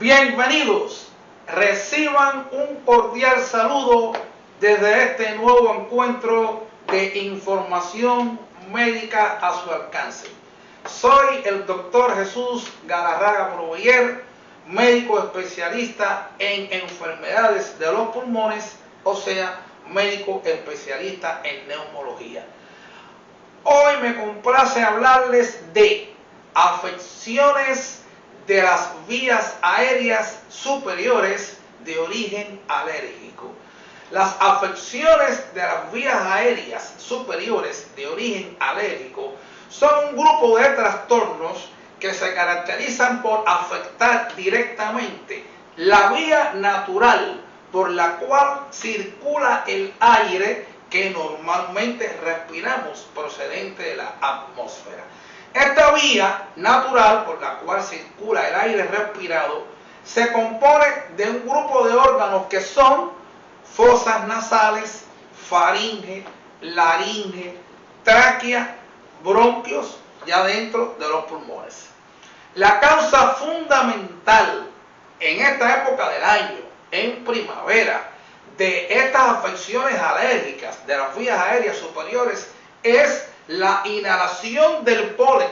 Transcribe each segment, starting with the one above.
Bienvenidos, reciban un cordial saludo desde este nuevo encuentro de información médica a su alcance. Soy el doctor Jesús Galarraga Proveyer, médico especialista en enfermedades de los pulmones, o sea, médico especialista en neumología. Hoy me complace hablarles de afecciones de las vías aéreas superiores de origen alérgico. Las afecciones de las vías aéreas superiores de origen alérgico son un grupo de trastornos que se caracterizan por afectar directamente la vía natural por la cual circula el aire que normalmente respiramos procedente de la atmósfera. Esta vía natural por la cual circula el aire respirado se compone de un grupo de órganos que son fosas nasales, faringe, laringe, tráquea, bronquios ya dentro de los pulmones. La causa fundamental en esta época del año, en primavera, de estas afecciones alérgicas de las vías aéreas superiores es la inhalación del polen.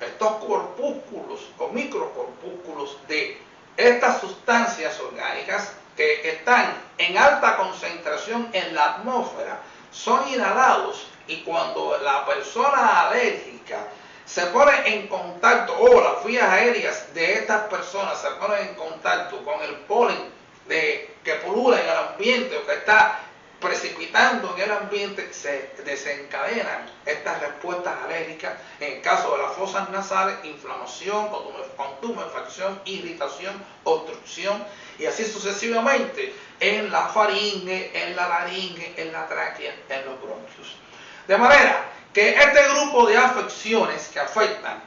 Estos corpúsculos o microcorpúsculos de estas sustancias orgánicas que están en alta concentración en la atmósfera son inhalados, y cuando la persona alérgica se pone en contacto, o las vías aéreas de estas personas se ponen en contacto con el polen que pulula en el ambiente o que está precipitando en el ambiente, se desencadenan estas respuestas alérgicas. En el caso de las fosas nasales, inflamación, contumefacción, irritación, obstrucción, y así sucesivamente en la faringe, en la laringe, en la tráquea, en los bronquios. De manera que este grupo de afecciones que afectan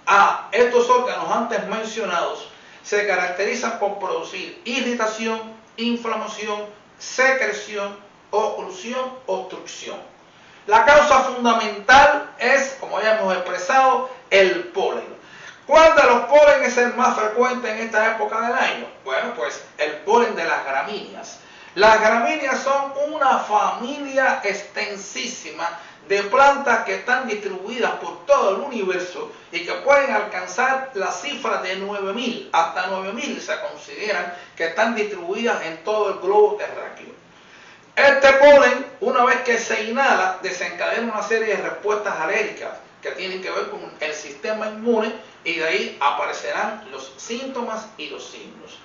a estos órganos antes mencionados se caracterizan por producir irritación, inflamación, secreción, oclusión, obstrucción. La causa fundamental es, como ya hemos expresado, el polen. ¿Cuál de los polen es el más frecuente en esta época del año? Bueno, pues el polen de las gramíneas. Las gramíneas son una familia extensísima de plantas que están distribuidas por todo el universo y que pueden alcanzar la cifra de 9.000, hasta 9.000 se consideran que están distribuidas en todo el globo terráqueo. Este polen, una vez que se inhala, desencadena una serie de respuestas alérgicas que tienen que ver con el sistema inmune, y de ahí aparecerán los síntomas y los signos.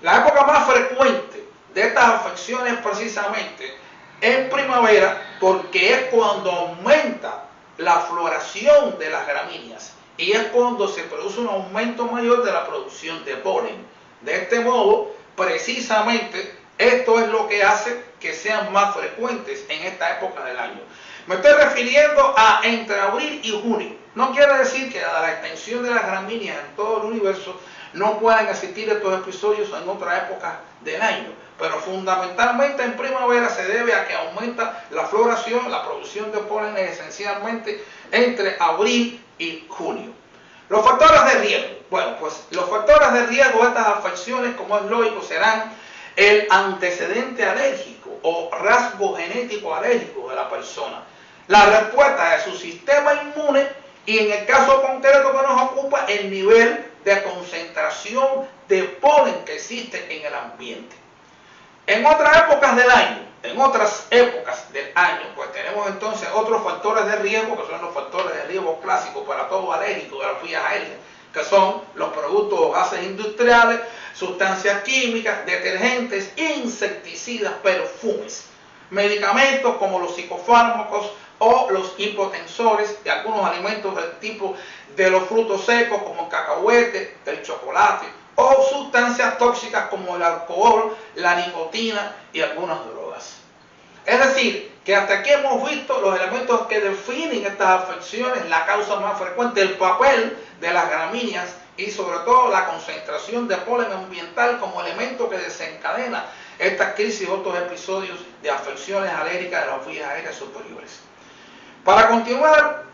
La época más frecuente de estas afecciones precisamente en primavera, porque es cuando aumenta la floración de las gramíneas y es cuando se produce un aumento mayor de la producción de polen. De este modo, precisamente, esto es lo que hace que sean más frecuentes en esta época del año. Me estoy refiriendo a entre abril y junio. No quiere decir que a la extensión de las gramíneas en todo el universo no puedan existir estos episodios en otra época del año, pero fundamentalmente en primavera se debe a que aumenta la floración, la producción de polen esencialmente entre abril y junio. Los factores de riesgo. Bueno, pues los factores de riesgo de estas afecciones, como es lógico, serán el antecedente alérgico o rasgo genético alérgico de la persona, la respuesta de su sistema inmune y, en el caso concreto que nos ocupa, el nivel de concentración de polen que existe en el ambiente. En otras épocas del año, pues tenemos entonces otros factores de riesgo, que son los factores de riesgo clásicos para todo alérgico de las vías aéreas, que son los productos o gases industriales, sustancias químicas, detergentes, insecticidas, perfumes, medicamentos como los psicofármacos o los hipotensores de algunos alimentos del tipo de los frutos secos como el cacahuete, el chocolate, o sustancias tóxicas como el alcohol, la nicotina y algunas drogas. Es decir, que hasta aquí hemos visto los elementos que definen estas afecciones, la causa más frecuente, el papel de las gramíneas y sobre todo la concentración de polen ambiental como elemento que desencadena estas crisis y otros episodios de afecciones alérgicas de las vías aéreas superiores. Para continuar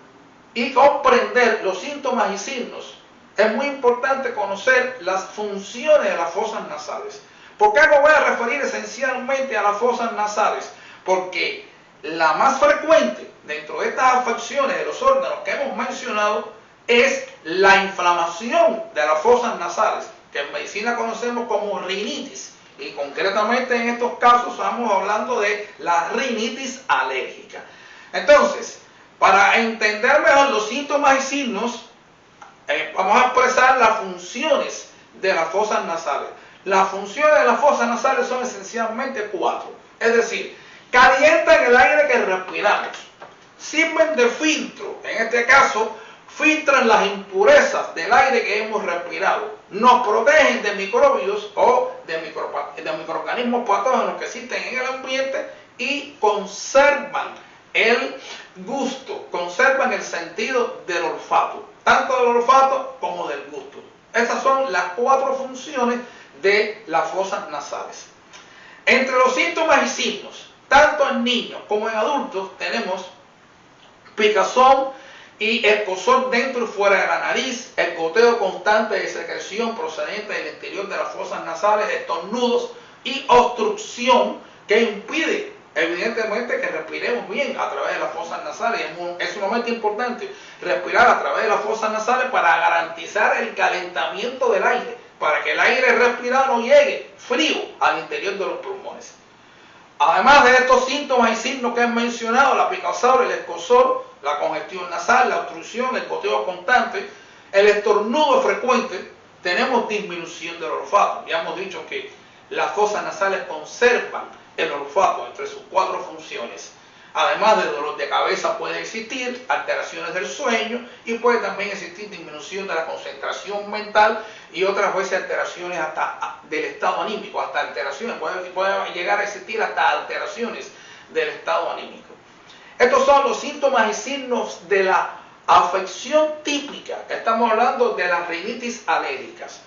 y comprender los síntomas y signos es muy importante conocer las funciones de las fosas nasales. ¿Por qué me voy a referir esencialmente a las fosas nasales? Porque la más frecuente dentro de estas afecciones de los órganos que hemos mencionado es la inflamación de las fosas nasales, que en medicina conocemos como rinitis. Y concretamente en estos casos estamos hablando de la rinitis alérgica. Entonces, para entender mejor los síntomas y signos, vamos a expresar las funciones de las fosas nasales. Las funciones de las fosas nasales son esencialmente 4. Es decir, calientan el aire que respiramos, sirven de filtro, en este caso, filtran las impurezas del aire que hemos respirado, nos protegen de microbios o de microorganismos patógenos que existen en el ambiente y conservan el gusto, conservan el sentido del olfato, tanto del olfato como del gusto. Esas son las 4 funciones de las fosas nasales. Entre los síntomas y signos, tanto en niños como en adultos, tenemos picazón y escozor dentro y fuera de la nariz, el goteo constante de secreción procedente del interior de las fosas nasales, estornudos y obstrucción que impide evidentemente que respiremos bien a través de las fosas nasales. Es sumamente importante respirar a través de las fosas nasales para garantizar el calentamiento del aire, para que el aire respirado no llegue frío al interior de los pulmones. Además de estos síntomas y signos que he mencionado, la picazón, el escozor, la congestión nasal, la obstrucción, el goteo constante, el estornudo frecuente, tenemos disminución del olfato. Ya hemos dicho que las fosas nasales conservan el olfato entre sus 4 funciones. Además del dolor de cabeza puede existir alteraciones del sueño y puede también existir disminución de la concentración mental y otras veces alteraciones hasta del estado anímico, hasta alteraciones, puede llegar a existir hasta alteraciones del estado anímico. Estos son los síntomas y signos de la afección típica. Estamos hablando de las rinitis alérgicas.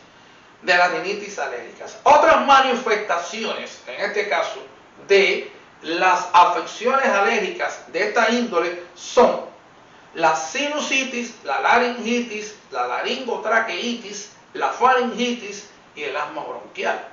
Otras manifestaciones, en este caso, de las afecciones alérgicas de esta índole son la sinusitis, la laringitis, la laringotraqueitis, la faringitis y el asma bronquial.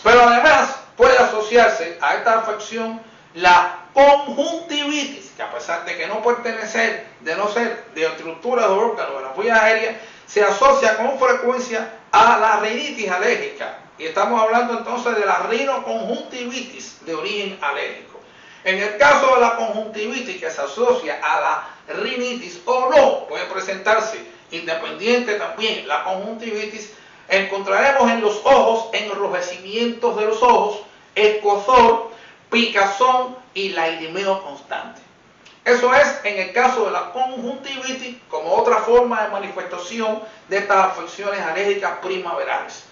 Pero además puede asociarse a esta afección la conjuntivitis, que a pesar de que no pertenecer, de no ser de estructuras de órganos de las vías aéreas, se asocia con frecuencia a la rinitis alérgica. Y estamos hablando entonces de la rinoconjuntivitis de origen alérgico. En el caso de la conjuntivitis que se asocia a la rinitis o no, puede presentarse independiente también la conjuntivitis, encontraremos en los ojos enrojecimientos de los ojos, escozor, picazón y lagrimeo constante. Eso es en el caso de la conjuntivitis como otra forma de manifestación de estas afecciones alérgicas primaverales.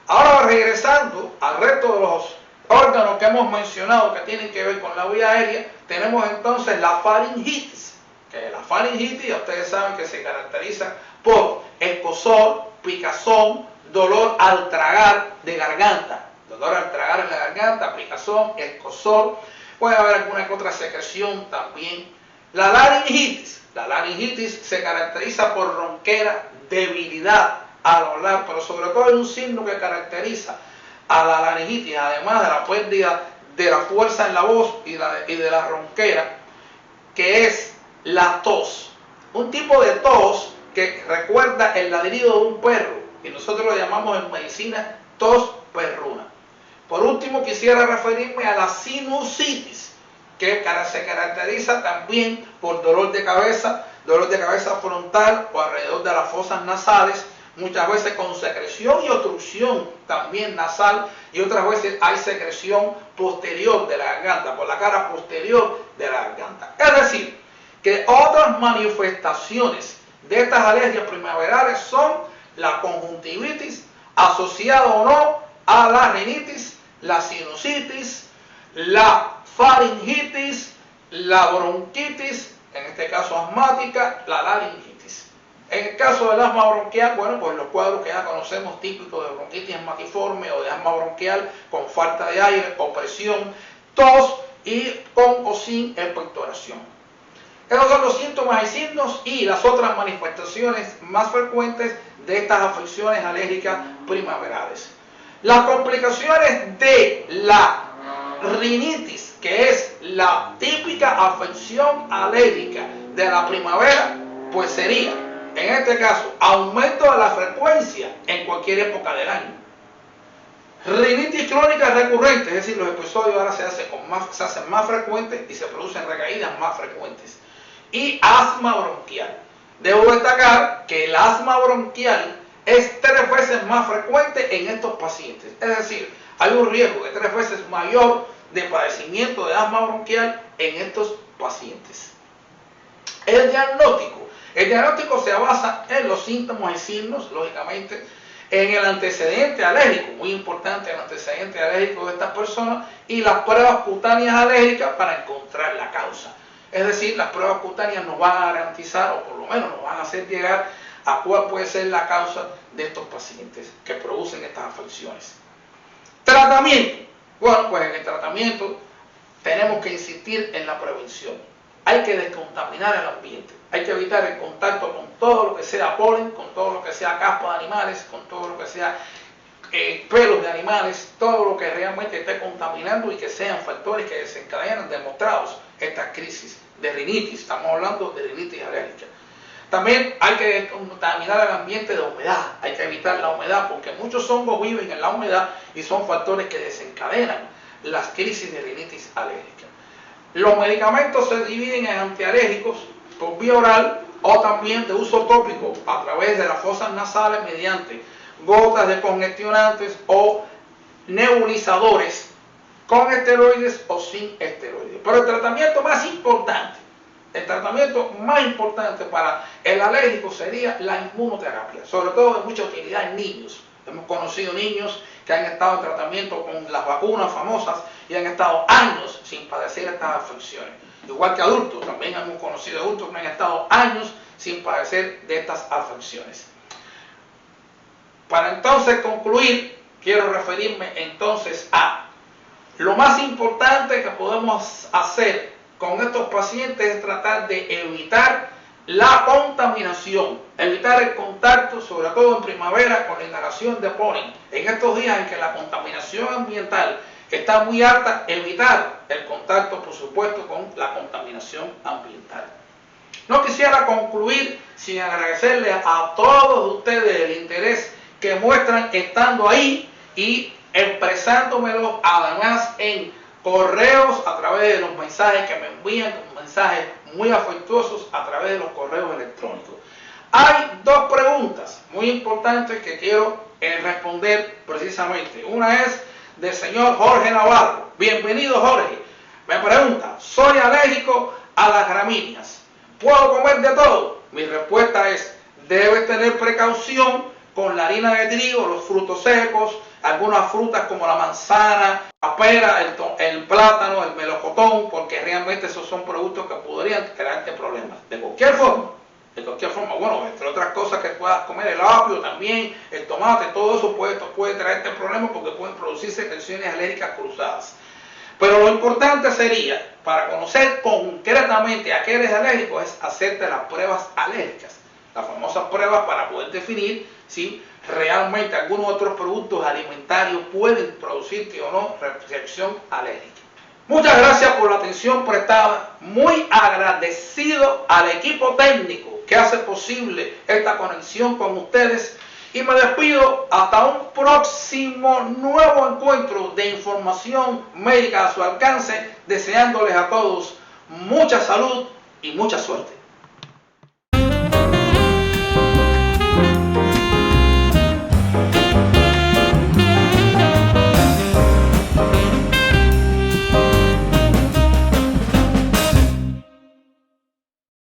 Ahora, regresando al resto de los órganos que hemos mencionado que tienen que ver con la vía aérea, tenemos entonces la faringitis. Que la faringitis, ya ustedes saben que se caracteriza por escozor, picazón, dolor al tragar de garganta. Dolor al tragar en la garganta, picazón, escozor. Puede haber alguna que otra secreción también. La laringitis se caracteriza por ronquera, debilidad al hablar, pero sobre todo hay un signo que caracteriza a la laringitis, además de la pérdida de la fuerza en la voz y de la ronquera, que es la tos. Un tipo de tos que recuerda el ladrido de un perro, y nosotros lo llamamos en medicina tos perruna. Por último, quisiera referirme a la sinusitis, que se caracteriza también por dolor de cabeza frontal o alrededor de las fosas nasales, muchas veces con secreción y obstrucción también nasal, y otras veces hay secreción posterior de la garganta, por la cara posterior de la garganta. Es decir, que otras manifestaciones de estas alergias primaverales son la conjuntivitis, asociada o no a la rinitis, la sinusitis, la faringitis, la bronquitis, en este caso asmática, la laringitis. En el caso del asma bronquial, bueno, pues los cuadros que ya conocemos típicos de bronquitis asmatiforme o de asma bronquial con falta de aire, opresión, tos y con o sin expectoración. Esos son los síntomas y signos y las otras manifestaciones más frecuentes de estas afecciones alérgicas primaverales. Las complicaciones de la rinitis, que es la típica afección alérgica de la primavera, pues sería, en este caso, aumento de la frecuencia en cualquier época del año. Rinitis crónica recurrente, es decir, los episodios ahora se hacen más frecuentes y se producen recaídas más frecuentes. Y asma bronquial. Debo destacar que el asma bronquial es 3 veces más frecuente en estos pacientes. Es decir, hay un riesgo de 3 veces mayor de padecimiento de asma bronquial en estos pacientes. El diagnóstico se basa en los síntomas y signos, lógicamente, en el antecedente alérgico, muy importante el antecedente alérgico de estas personas, y las pruebas cutáneas alérgicas para encontrar la causa. Es decir, las pruebas cutáneas nos van a garantizar, o por lo menos nos van a hacer llegar a cuál puede ser la causa de estos pacientes que producen estas afecciones. Tratamiento. Bueno, pues en el tratamiento tenemos que insistir en la prevención. Hay que descontaminar el ambiente. Hay que evitar el contacto con todo lo que sea polen, con todo lo que sea caspa de animales, con todo lo que sea pelos de animales, todo lo que realmente esté contaminando y que sean factores que desencadenan demostrados estas crisis de rinitis. Estamos hablando de rinitis alérgica. También hay que contaminar el ambiente de humedad, hay que evitar la humedad porque muchos hongos viven en la humedad y son factores que desencadenan las crisis de rinitis alérgica. Los medicamentos se dividen en antialérgicos por vía oral o también de uso tópico a través de las fosas nasales mediante gotas de congestionantes o nebulizadores con esteroides o sin esteroides. Pero el tratamiento más importante para el alérgico sería la inmunoterapia, sobre todo de mucha utilidad en niños. Hemos conocido niños que han estado en tratamiento con las vacunas famosas y han estado años sin padecer estas afecciones. Igual que adultos, también hemos conocido adultos que han estado años sin padecer de estas afecciones. Para entonces concluir, quiero referirme entonces a lo más importante que podemos hacer con estos pacientes es tratar de evitar la contaminación, evitar el contacto, sobre todo en primavera, con la inhalación de polen. En estos días en que la contaminación ambiental está muy alta, evitar el contacto, por supuesto, con la contaminación ambiental. No quisiera concluir sin agradecerles a todos ustedes el interés que muestran estando ahí y expresándomelo además en correos a través de los mensajes que me envían, mensajes muy afectuosos a través de los correos electrónicos. Hay 2 preguntas muy importantes que quiero responder precisamente. Una es del señor Jorge Navarro. Bienvenido, Jorge. Me pregunta, soy alérgico a las gramíneas. ¿Puedo comer de todo? Mi respuesta es, debe tener precaución con la harina de trigo, los frutos secos, algunas frutas como la manzana, la pera, el plátano, el melocotón, porque realmente esos son productos que podrían crearte problemas. De cualquier forma, bueno, entre otras cosas que puedas comer, el apio también, el tomate, todo eso puede traerte problemas porque pueden producirse reacciones alérgicas cruzadas. Pero lo importante sería, para conocer concretamente a qué eres alérgico, es hacerte las pruebas alérgicas, las famosas pruebas para poder definir si realmente algunos otros productos alimentarios pueden producirte o no reacción alérgica. Muchas gracias por la atención prestada, muy agradecido al equipo técnico que hace posible esta conexión con ustedes y me despido hasta un próximo nuevo encuentro de información médica a su alcance, deseándoles a todos mucha salud y mucha suerte.